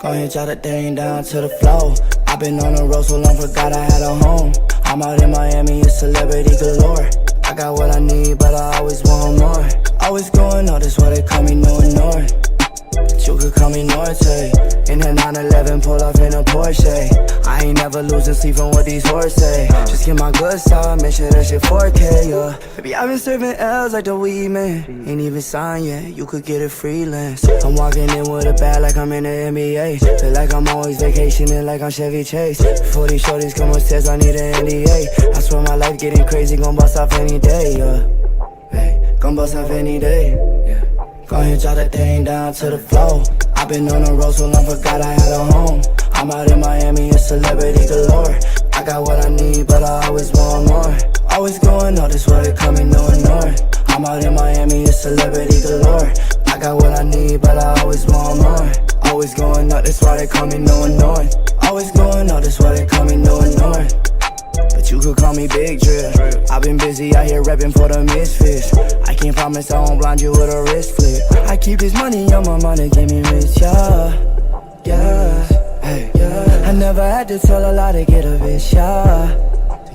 Go ahead, jot that thing down to the floor. I've been on the road so long, forgot I had a home. I'm out in Miami, it's celebrity galore. I got what I need, but I always want more. Always going on, that's why they call me No North. But you could call me Norte. In the 911, pull off in a Porsche. I ain't never losing sleep from what these horses say. Just get my good side, make sure that shit 4K, yeah. Baby, I've been serving L's like the weed man. Ain't even signed yet, you could get it freelance. I'm walking in with a bag like I'm in the NBA. Feel like I'm always vacationing like I'm Chevy Chase. Before these shorties come upstairs, I need an NDA. I swear my life getting crazy, gon' bust off any day, yeah. Hey, gon' bust off any day, yeah. Go ahead, jot that thing down to the floor. I've been on the road so long, forgot I had a home. I'm out in Miami, it's celebrity galore. I got what I need, but I always want more. Always going on, that's why they call me No North. I'm out in Miami, it's celebrity galore. I got what I need, but I always want more. Always going up, that's why they call me No North. Always going up, that's why they call me No North. But you could call me Big Drip. I've been busy out here repping for the misfits. I can't promise I won't blind you with a wrist flip. I keep this money on my mind to get me rich, yeah. Yeah, hey, yeah. I never had to tell a lie to get a bitch, yeah.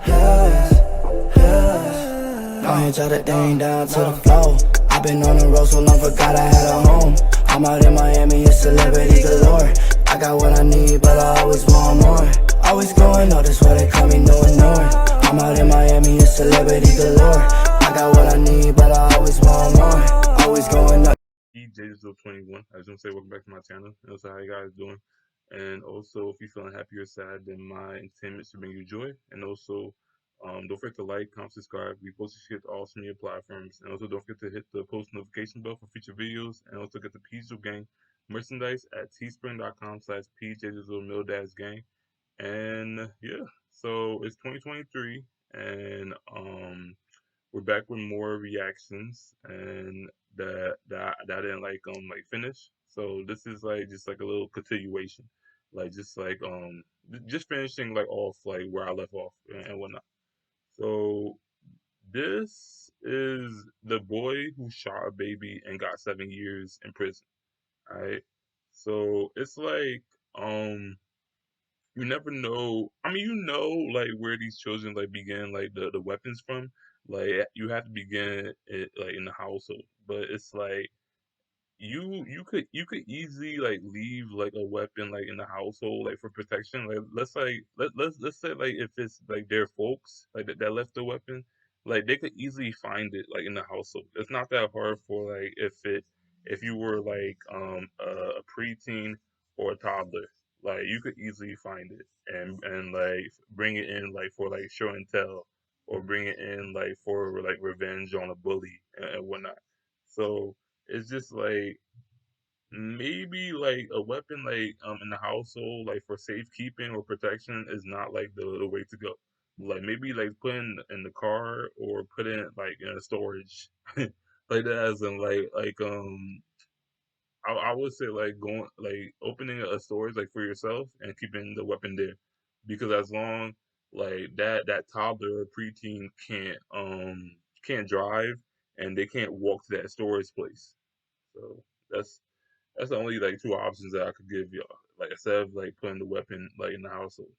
Yeah, yeah. Go ahead, jot that thing down to the floor. I've been on the road so long, forgot I had a home. I'm out in Miami, it's celebrity galore. I got what I need, but I always want more. Always going on, that's why they call me No North. I'm out in Miami, it's celebrity galore. I got what I need, but I always want more. Always going up. EJ21. I just want to say welcome back to my channel. And also, how you guys doing? And also, if you're feeling happy or sad, then my intent is to bring you joy. And also, don't forget to like, comment, subscribe. We post this shit to all social media platforms. And also, don't forget to hit the post notification bell for future videos. And also, get the PJDrizzle Gang merchandise at teespring.com/PJDrizzleMildadsGang. And yeah, so it's 2023, and we're back with more reactions, and that didn't like finish. So this is like just like a little continuation, like just finishing like off like where I left off and whatnot. So this is the boy who shot a baby and got 7 years in prison. Alright, so it's like you never know. I mean, you know, like where these children like begin like the weapons from. Like you have to begin it like in the household, but it's like you could easily like leave like a weapon like in the household like for protection. Like let's say like if it's like their folks like that left the weapon, like they could easily find it like in the household. It's not that hard for like if you were like a preteen or a toddler, like you could easily find it and like bring it in like for like show and tell, or bring it in like for like revenge on a bully and whatnot. So it's just like maybe like a weapon like in the household like for safekeeping or protection is not like the way to go. Like maybe like put in the car or put in like in a storage like that, as in I would say like going like opening a storage like for yourself and keeping the weapon there, because as long like that toddler or preteen can't drive and they can't walk to that storage place. So that's the only like two options that I could give y'all. Like instead of like putting the weapon like in the household.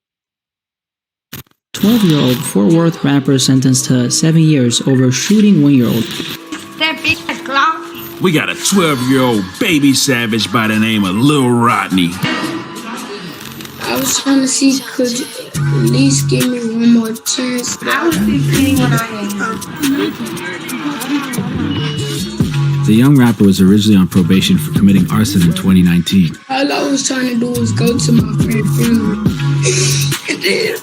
12-year-old Fort Worth rapper sentenced to 7 years over shooting 1-year-old. That big ass clown. We got a 12-year-old baby savage by the name of Lil Rodney. I was trying to see, could you at least give me one more chance? I was 16 when I had her. The young rapper was originally on probation for committing arson in 2019. All I was trying to do was go to my friend's funeral. And then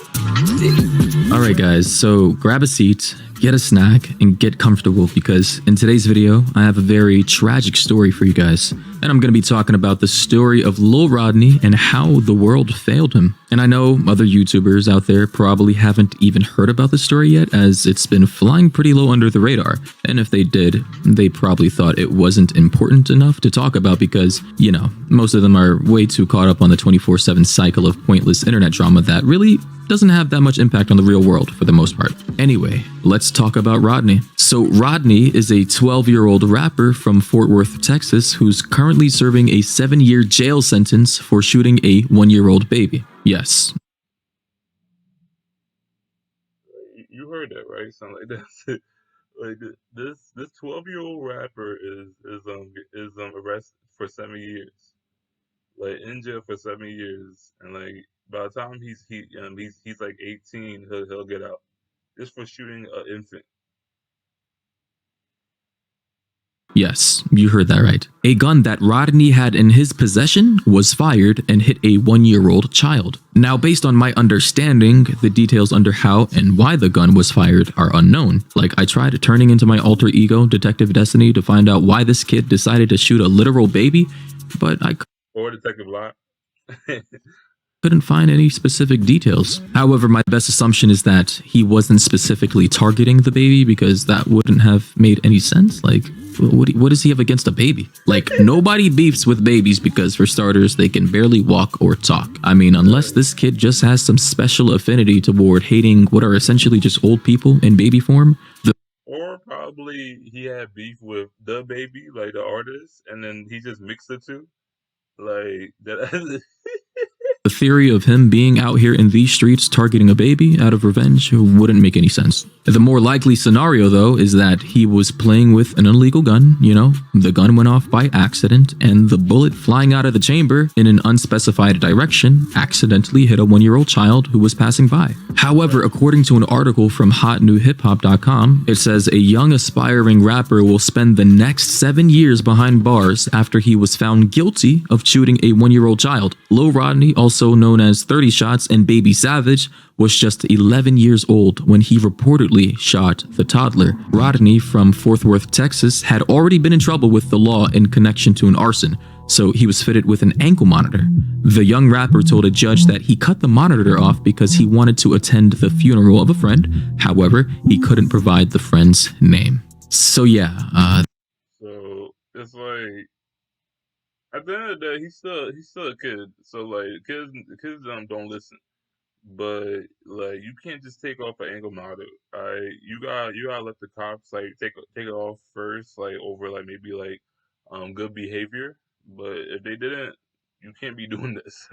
Alright guys, so grab a seat, get a snack, and get comfortable, because in today's video, I have a very tragic story for you guys. And I'm going to be talking about the story of Lil Rodney and how the world failed him. And I know other YouTubers out there probably haven't even heard about the story yet, as it's been flying pretty low under the radar. And if they did, they probably thought it wasn't important enough to talk about because, you know, most of them are way too caught up on the 24/7 cycle of pointless internet drama that really doesn't have that much impact on the real world for the most part. Anyway, let's talk about Rodney. So Rodney is a 12-year-old rapper from Fort Worth, Texas, who's currently serving a 7-year jail sentence for shooting a 1-year-old baby. Yes. You heard that, right? Sound like that's like this 12-year-old rapper is arrested for 7 years, like in jail for 7 years, and like by the time he's like 18, he'll get out just for shooting an infant. Yes, you heard that right. A gun that Rodney had in his possession was fired and hit a 1-year-old child. Now, based on my understanding, the details under how and why the gun was fired are unknown. Like, I tried turning into my alter ego, Detective Destiny, to find out why this kid decided to shoot a literal baby, but I Or Detective Locke. couldn't find any specific details. However, my best assumption is that he wasn't specifically targeting the baby, because that wouldn't have made any sense. Like, what does he have against a baby? Like, nobody beefs with babies because, for starters, they can barely walk or talk. I mean, unless this kid just has some special affinity toward hating what are essentially just old people in baby form. Or probably he had beef with the baby, like the artist, and then he just mixed the two. Like that. The theory of him being out here in these streets targeting a baby out of revenge wouldn't make any sense. The more likely scenario, though, is that he was playing with an illegal gun, you know, the gun went off by accident, and the bullet flying out of the chamber in an unspecified direction accidentally hit a 1-year-old child who was passing by. However, according to an article from HotNewHipHop.com, it says a young aspiring rapper will spend the next 7 years behind bars after he was found guilty of shooting a 1-year-old child. Lil Rodney, also known as 30 Shots and Baby Savage, was just 11 years old when he reportedly shot the toddler. Rodney from Fort Worth, Texas, had already been in trouble with the law in connection to an arson, so he was fitted with an ankle monitor. The young rapper told a judge that he cut the monitor off because he wanted to attend the funeral of a friend. However, he couldn't provide the friend's name. So yeah, So it's like at the end of the day, he's still a kid. So like kids don't listen. But like you can't just take off an ankle monitor. You gotta let the cops like take it off first, like over like maybe like good behavior. But if they didn't, you can't be doing this.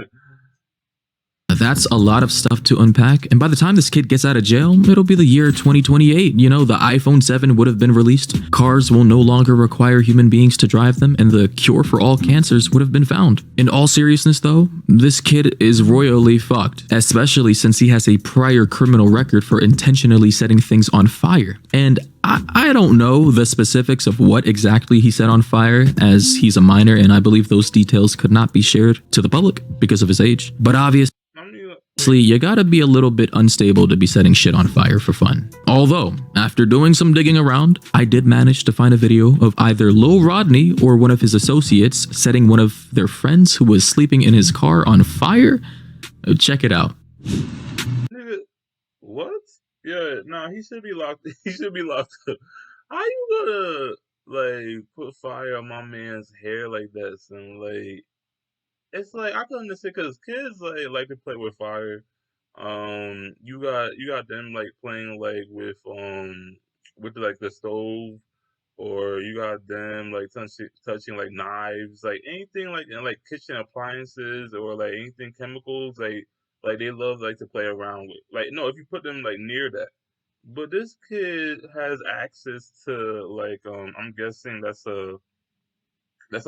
that's a lot of stuff to unpack, and by the time this kid gets out of jail, it'll be the year 2028. You know, the iPhone 7 would have been released, cars will no longer require human beings to drive them, and the cure for all cancers would have been found. In all seriousness though, this kid is royally fucked, especially since he has a prior criminal record for intentionally setting things on fire. And I don't know the specifics of what exactly he set on fire, as he's a minor and I believe those details could not be shared to the public because of his age. But obviously, you gotta be a little bit unstable to be setting shit on fire for fun. Although, after doing some digging around, I did manage to find a video of either Lil Rodney or one of his associates setting one of their friends who was sleeping in his car on fire. Check it out. Nigga, what? Yeah, nah, he should be locked. He should be locked up. How you gonna like put fire on my man's hair like that, son? Like, it's like I can understand because kids like to play with fire. You got them like playing like with like the stove, or you got them like touching like knives, like anything like kitchen appliances or like anything chemicals, like they love like to play around with. Like, no, if you put them like near that. But this kid has access to like I'm guessing that's a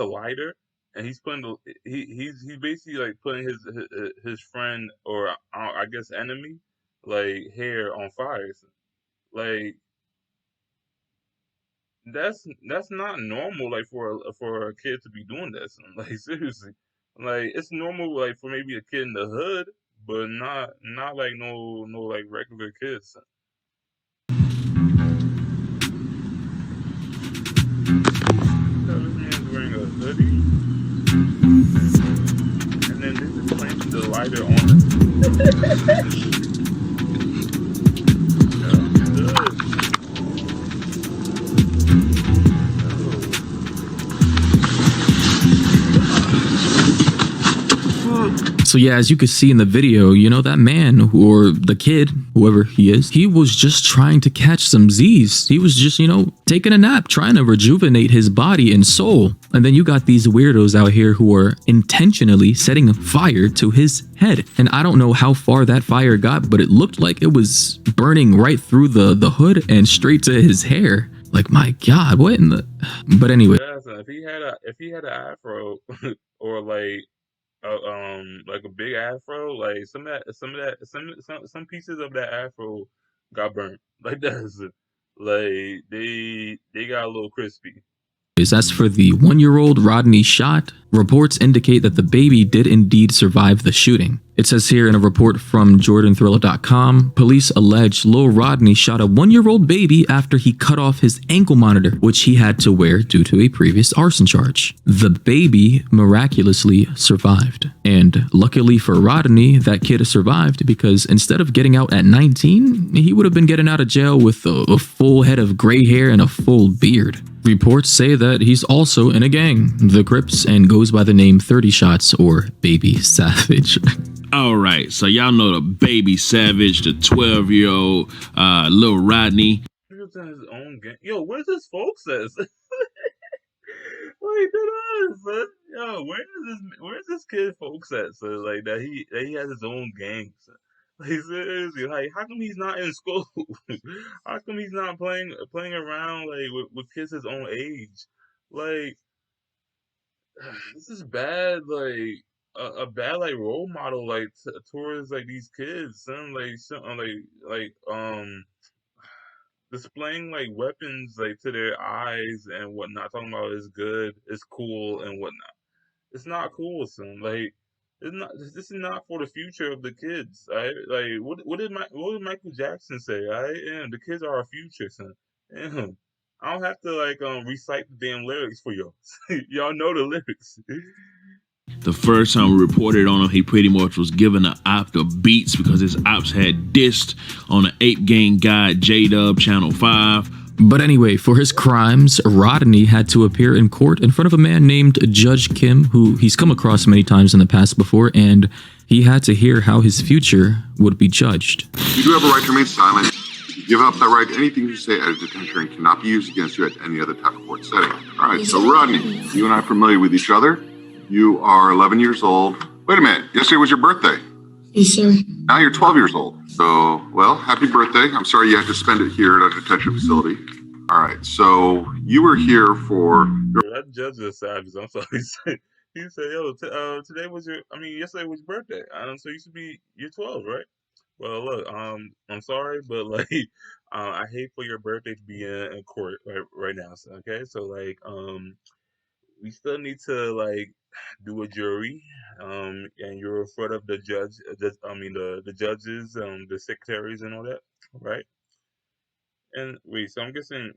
lighter, and he's putting he's basically like putting his friend, or I guess enemy, like hair on fire. Like that's not normal, like for a kid to be doing that. Like seriously, like it's normal like for maybe a kid in the hood, but not like no like regular kids. This man's wearing a hoodie, and then this is planting the lighter on it. So yeah, as you could see in the video, you know, that man or the kid, whoever he is, he was just trying to catch some Z's. He was just, you know, taking a nap, trying to rejuvenate his body and soul. And then you got these weirdos out here who are intentionally setting fire to his head. And I don't know how far that fire got, but it looked like it was burning right through the hood and straight to his hair. Like, my God, what in the... But anyway. Yeah, so if he had an afro or like a big afro, like some pieces of that afro got burnt. Like that's like they got a little crispy. As for the 1-year-old Rodney shot, reports indicate that the baby did indeed survive the shooting. It says here in a report from JordanThriller.com, police allege Lil Rodney shot a 1-year-old baby after he cut off his ankle monitor, which he had to wear due to a previous arson charge. The baby miraculously survived. And luckily for Rodney, that kid survived because instead of getting out at 19, he would have been getting out of jail with a full head of gray hair and a full beard. Reports say that he's also in a gang, the Crips, and goes by the name 30 Shots or Baby Savage. All right, so y'all know the Baby Savage, the 12-year-old Lil Rodney. He was in his own gang. Yo, where's his folks at? Like that is, son. Yo, where's this kid folks at? So like that he has his own gang. Son. Like seriously, like how come he's not in school? How come he's not playing around like with kids his own age? Like this is bad. Like a bad like role model like towards like these kids. Son. Like displaying like weapons like to their eyes and whatnot. Talking about it's good, it's cool and whatnot. It's not cool, son. Like. This is not for the future of the kids. Right? Like what did Michael Jackson say? Right? And the kids are our future, son. Damn. I don't have to like recite the damn lyrics for y'all. Y'all know the lyrics. The first time we reported on him, he pretty much was giving the op the beats because his ops had dissed on the Ape Gang guide J-Dub Channel 5. But anyway, for his crimes, Rodney had to appear in court in front of a man named Judge Kim, who he's come across many times in the past before, and he had to hear how his future would be judged. You do have a right to remain silent. If you give up that right, anything you say at a detention cannot be used against you at any other type of court setting. All right, so Rodney, you and I are familiar with each other. You are 11 years old. Wait a minute, yesterday was your birthday. Yes, sir. Now you're 12 years old. So, well, happy birthday. I'm sorry you had to spend it here at a detention facility. All right, so you were here for... That judge is savage. I'm sorry. He said, yo, yesterday was your birthday. So you should be, you're 12, right? Well, look, I'm sorry, but like, I hate for your birthday to be in court right now, so, okay? So like, we still need to like do a jury, and you're in front of the judge, the judges, the secretaries and all that, right? And wait, so I'm guessing,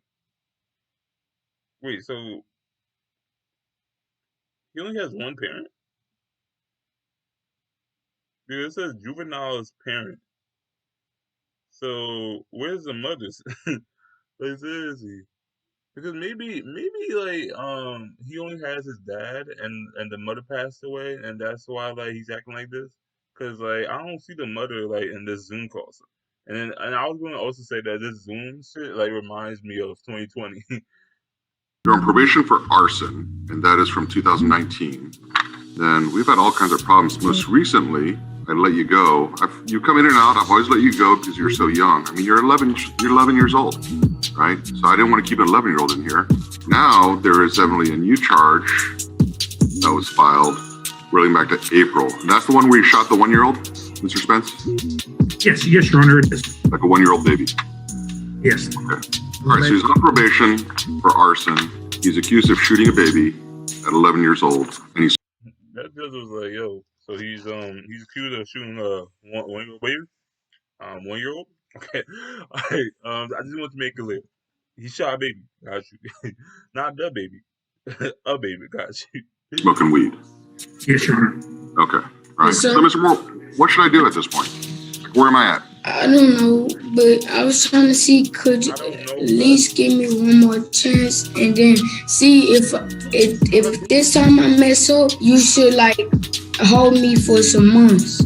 so he only has one parent? Dude, it says juvenile's parent. So where's the mother's? Like seriously. Because maybe like he only has his dad and the mother passed away and that's why like he's acting like this. Cause like I don't see the mother like in this Zoom call. And I was going to also say that this Zoom shit like reminds me of 2020. You're on probation for arson, and that is from 2019. Then we've had all kinds of problems. Most recently, I'd let you go. You come in and out. I've always let you go because you're so young. I mean, you're 11 years old, right? So I didn't want to keep an 11-year-old in here. Now there is evidently a new charge that was filed relating back to April. And that's the one where you shot the 1-year-old, Mr. Spence? Yes, Your Honor, it is. Like a 1-year-old baby? Yes. Okay. All right, so he's on probation for arson. He's accused of shooting a baby at 11 years old, and he's... That judge was like, yo, so he's accused of shooting a 1-year-old baby? 1-year-old? Okay. All right, I just want to make it clear. He shot a baby, got you. Not the baby. A baby, got you. Smoking weed? Yes, Your Honor. Okay. All right, Yes, so Mr. Moore, what should I do at this point? Like, where am I at? I don't know, but I was trying to see, could you at least give me one more chance and then see if this time I mess up, you should like hold me for some months.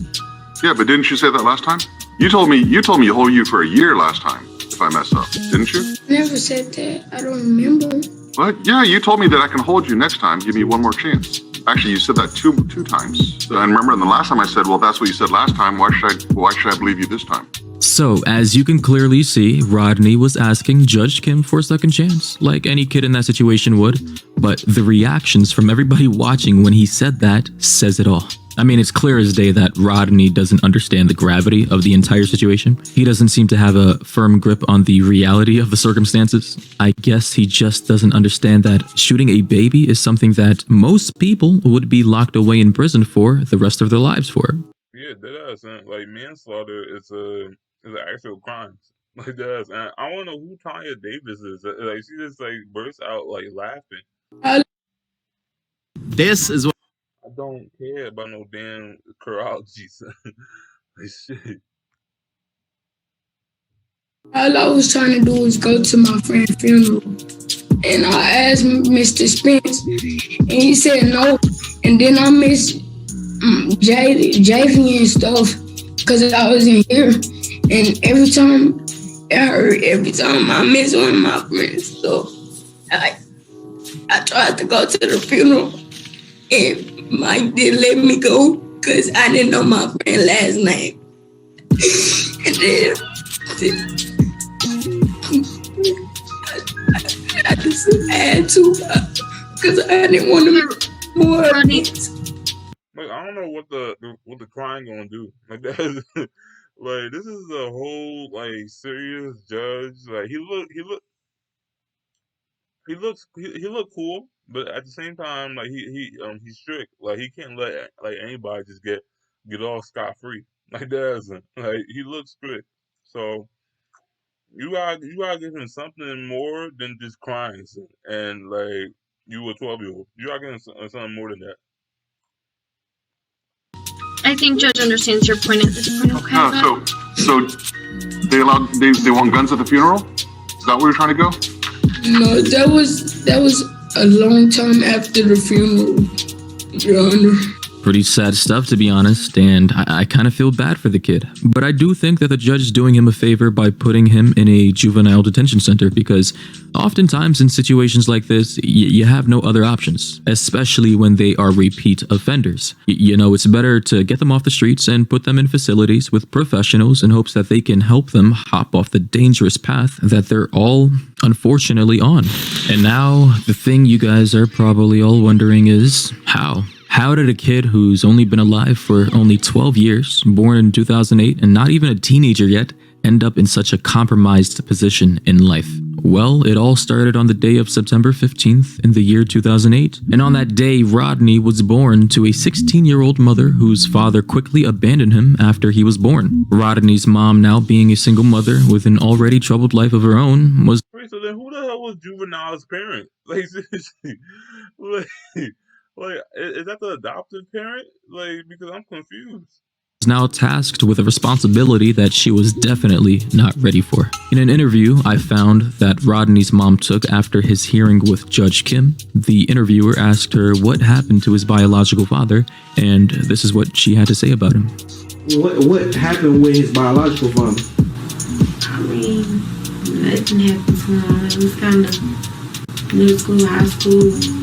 Yeah, but didn't you say that last time? You told me you hold you for a year last time, if I mess up, didn't you? Never said that. I don't remember. What? Yeah, you told me that I can hold you next time. Give me one more chance. Actually, you said that two times. And remember, and the last time I said, well, that's what you said last time. Why should I believe you this time? So, as you can clearly see, Rodney was asking Judge Kim for a second chance, like any kid in that situation would. But the reactions from everybody watching when he said that says it all. I mean, it's clear as day that Rodney doesn't understand the gravity of the entire situation. He doesn't seem to have a firm grip on the reality of the circumstances. I guess he just doesn't understand that shooting a baby is something that most people would be locked away in prison for the rest of their lives for. Yeah, that does. Like manslaughter is an actual crime. Like that. And I don't know who Tanya Davis is. Like she just like bursts out like laughing. This is what I don't care about no damn karate, son. Like shit. All I was trying to do was go to my friend's funeral. And I asked Mr. Spence, and he said no. And then I missed JV and stuff because I was in here. And every time I miss one of my friends. So I tried to go to the funeral, and Mike didn't let me go because I didn't know my friend's last name. And then I just had to because I didn't want to make more needs. Like I don't know what the crying gonna do. Like that. Like this is a whole like serious judge. Like he look cool, but at the same time, like he's strict. Like he can't let like anybody just get off scot free. Like that. Like he looks strict. So you gotta give him something more than just crying. And like you a 12-year-old, you gotta give him something more than that. I think Judge understands your point at this point, okay? No, so they want guns at the funeral? Is that where you're trying to go? No, that was a long time after the funeral, Your Honor. Pretty sad stuff, to be honest, and I kind of feel bad for the kid. But I do think that the judge is doing him a favor by putting him in a juvenile detention center, because oftentimes in situations like this, you have no other options, especially when they are repeat offenders. You know, it's better to get them off the streets and put them in facilities with professionals in hopes that they can help them hop off the dangerous path that they're all unfortunately on. And now, the thing you guys are probably all wondering is, how? How did a kid who's only been alive for only 12 years, born in 2008 and not even a teenager yet, end up in such a compromised position in life? Well, it all started on the day of September 15th in the year 2008. And on that day, Rodney was born to a 16-year-old mother whose father quickly abandoned him after he was born. Rodney's mom, now being a single mother with an already troubled life of her own, was... Wait, so then who the hell was Juvenile's parent? Like, seriously. Like, is that the adoptive parent? Like, because I'm confused. Now tasked with a responsibility that she was definitely not ready for. In an interview I found that Rodney's mom took after his hearing with Judge Kim, the interviewer asked her what happened to his biological father, and this is what she had to say about him. What happened with his biological father? I mean, nothing happened to him. It was kind of middle school, high school,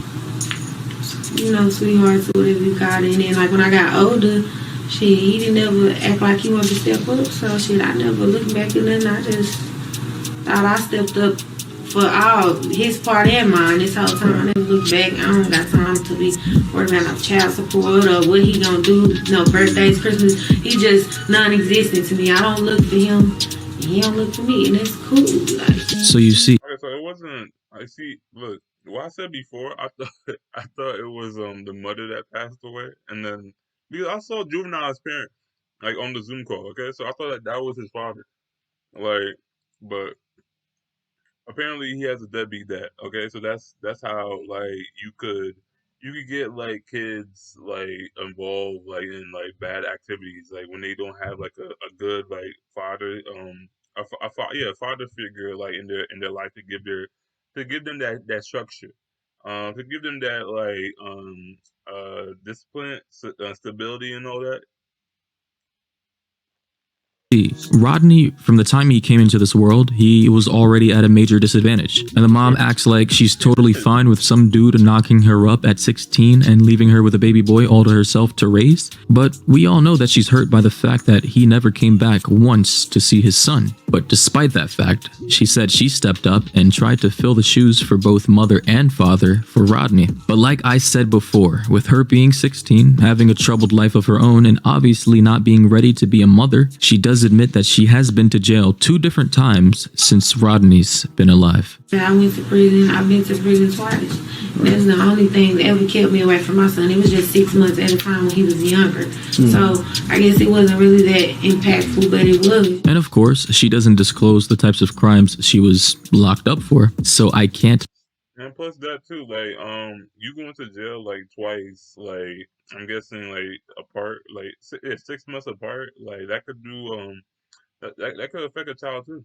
you know, sweethearts or whatever you got it. And then, like, when I got older, shit, he didn't ever act like he wanted to step up. So, shit, I never looked back at nothing. I just thought I stepped up for all his part and mine this whole time. I never looked back. I don't got time to be worried about no child support or what he gonna do, no birthdays, Christmas. He just non-existent to me. I don't look for him. He don't look for me, and it's cool. Like, so you see... Okay, so it wasn't... I see... Look. What I said before, I thought it was the mother that passed away, and then because I saw Juvenile's parent like on the Zoom call. Okay, so I thought that was his father, like, but apparently he has a deadbeat dad. Okay, so that's how like you could get like kids like involved like in like bad activities, like when they don't have like a good like father a father figure like in their life to give them that structure. to give them that like discipline, stability, and all that. Rodney, from the time he came into this world, he was already at a major disadvantage. And the mom acts like she's totally fine with some dude knocking her up at 16 and leaving her with a baby boy all to herself to raise. But we all know that she's hurt by the fact that he never came back once to see his son. But despite that fact, she said she stepped up and tried to fill the shoes for both mother and father for Rodney. But like I said before, with her being 16, having a troubled life of her own, and obviously not being ready to be a mother, she does admit that she has been to jail 2 different times since Rodney's been alive. I went to prison. I've been to prison twice. That's the only thing that ever kept me away from my son. It was just 6 months at a time when he was younger. So I guess it wasn't really that impactful, but it was. And of course, she doesn't disclose the types of crimes she was locked up for, so I can't. And plus that too, like you going to jail like twice, like I'm guessing like apart, like 6 months apart, like that could do that could affect a child too.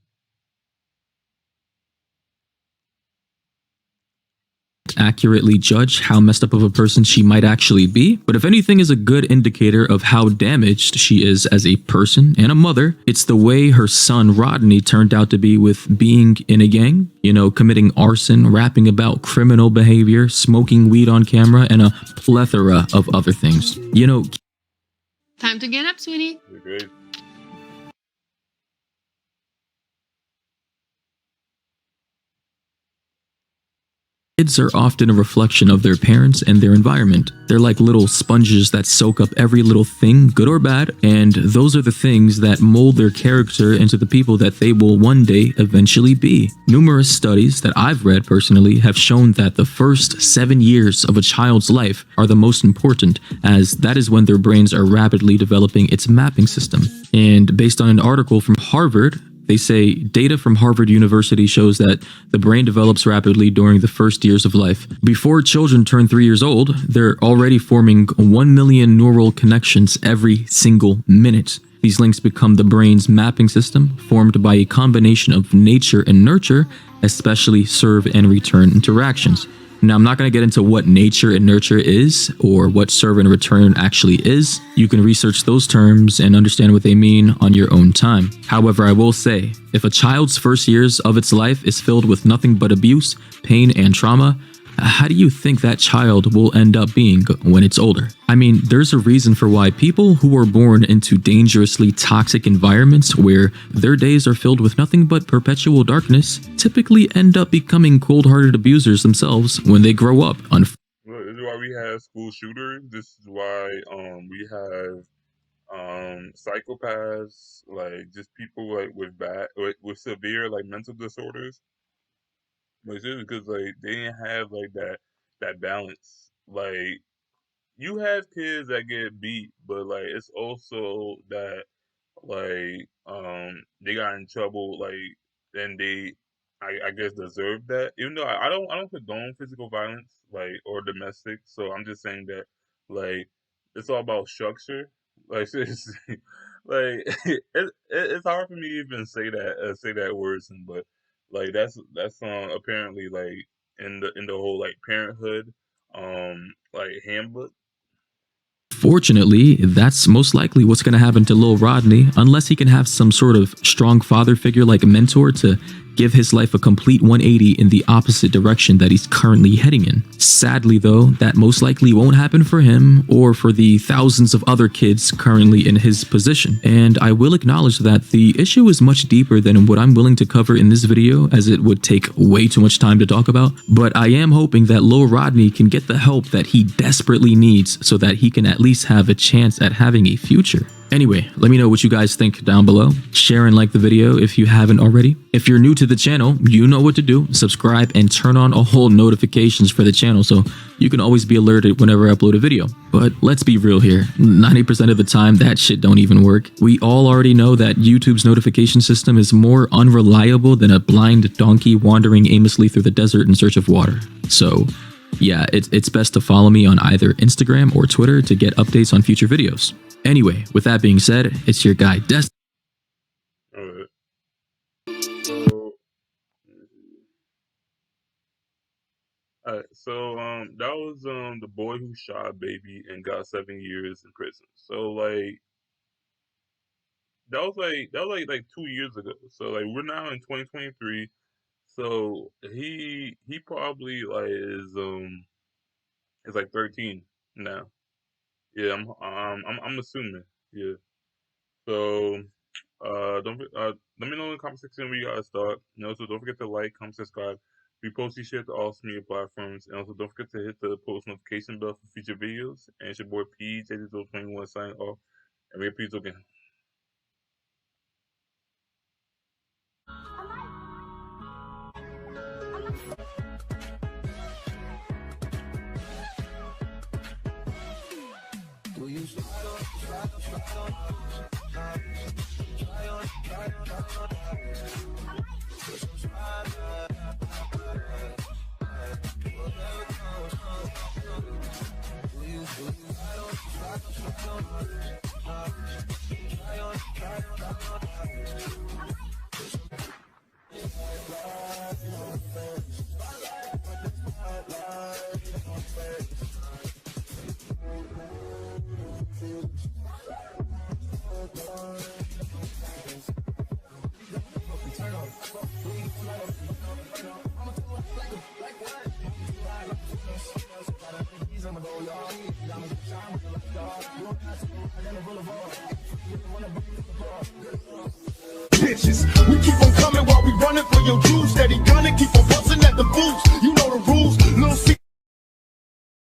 Accurately judge how messed up of a person she might actually be, but if anything is a good indicator of how damaged she is as a person and a mother, it's the way her son Rodney turned out to be with being in a gang, you know, committing arson, rapping about criminal behavior, smoking weed on camera, and a plethora of other things. You know, Time to get up, sweetie. Great. kids are often a reflection of their parents and their environment. They're like little sponges that soak up every little thing, good or bad, and those are the things that mold their character into the people that they will one day eventually be. Numerous studies that I've read personally have shown that the first 7 years of a child's life are the most important, as that is when their brains are rapidly developing its mapping system. And based on an article from Harvard, they say data from Harvard University shows that the brain develops rapidly during the first years of life. Before children turn 3 years old, they're already forming 1 million neural connections every single minute. These links become the brain's mapping system, formed by a combination of nature and nurture, especially serve and return interactions. Now, I'm not going to get into what nature and nurture is or what serve and return actually is. You can research those terms and understand what they mean on your own time. However, I will say, if a child's first years of its life is filled with nothing but abuse, pain, and trauma, how do you think that child will end up being when it's older? I mean, there's a reason for why people who are born into dangerously toxic environments where their days are filled with nothing but perpetual darkness typically end up becoming cold-hearted abusers themselves when they grow up. This is why we have school shooters. This is why we have psychopaths, like just people like with severe like mental disorders. But it's because like they didn't have like that balance. Like you have kids that get beat, but like it's also that like they got in trouble like and they I guess deserve that. Even though I don't condone physical violence like or domestic, so I'm just saying that like it's all about structure. Like seriously, like it's hard for me to even say that words, but like that's apparently like in the whole like parenthood like handbook. Fortunately, that's most likely what's going to happen to Lil Rodney, unless he can have some sort of strong father figure like a mentor to give his life a complete 180 in the opposite direction that he's currently heading in. Sadly though, that most likely won't happen for him or for the thousands of other kids currently in his position. And I will acknowledge that the issue is much deeper than what I'm willing to cover in this video, as it would take way too much time to talk about. But I am hoping that Lil Rodney can get the help that he desperately needs so that he can at least have a chance at having a future. Anyway, let me know what you guys think down below. Share and like the video if you haven't already. If you're new to the channel, you know what to do. Subscribe and turn on all notifications for the channel so you can always be alerted whenever I upload a video. But let's be real here, 90% of the time that shit don't even work. We all already know that YouTube's notification system is more unreliable than a blind donkey wandering aimlessly through the desert in search of water. So yeah, it's best to follow me on either Instagram or Twitter to get updates on future videos. Anyway, with that being said, it's your guy Des. Alright. So Alright, so that was the boy who shot a baby and got 7 years in prison. So like that was like 2 years ago. So like we're now in 2023. So he probably like is like 13 now. Yeah, I'm assuming. Yeah. So let me know in the comment section where you guys start. And also don't forget to like, comment, subscribe. We post these shit to all media platforms. And also don't forget to hit the post notification bell for future videos. And it's your boy PJ21 signing off. And we're peace again. Bitches, we keep on coming while we running for your juice. Steady gunning, keep on busting at the boots.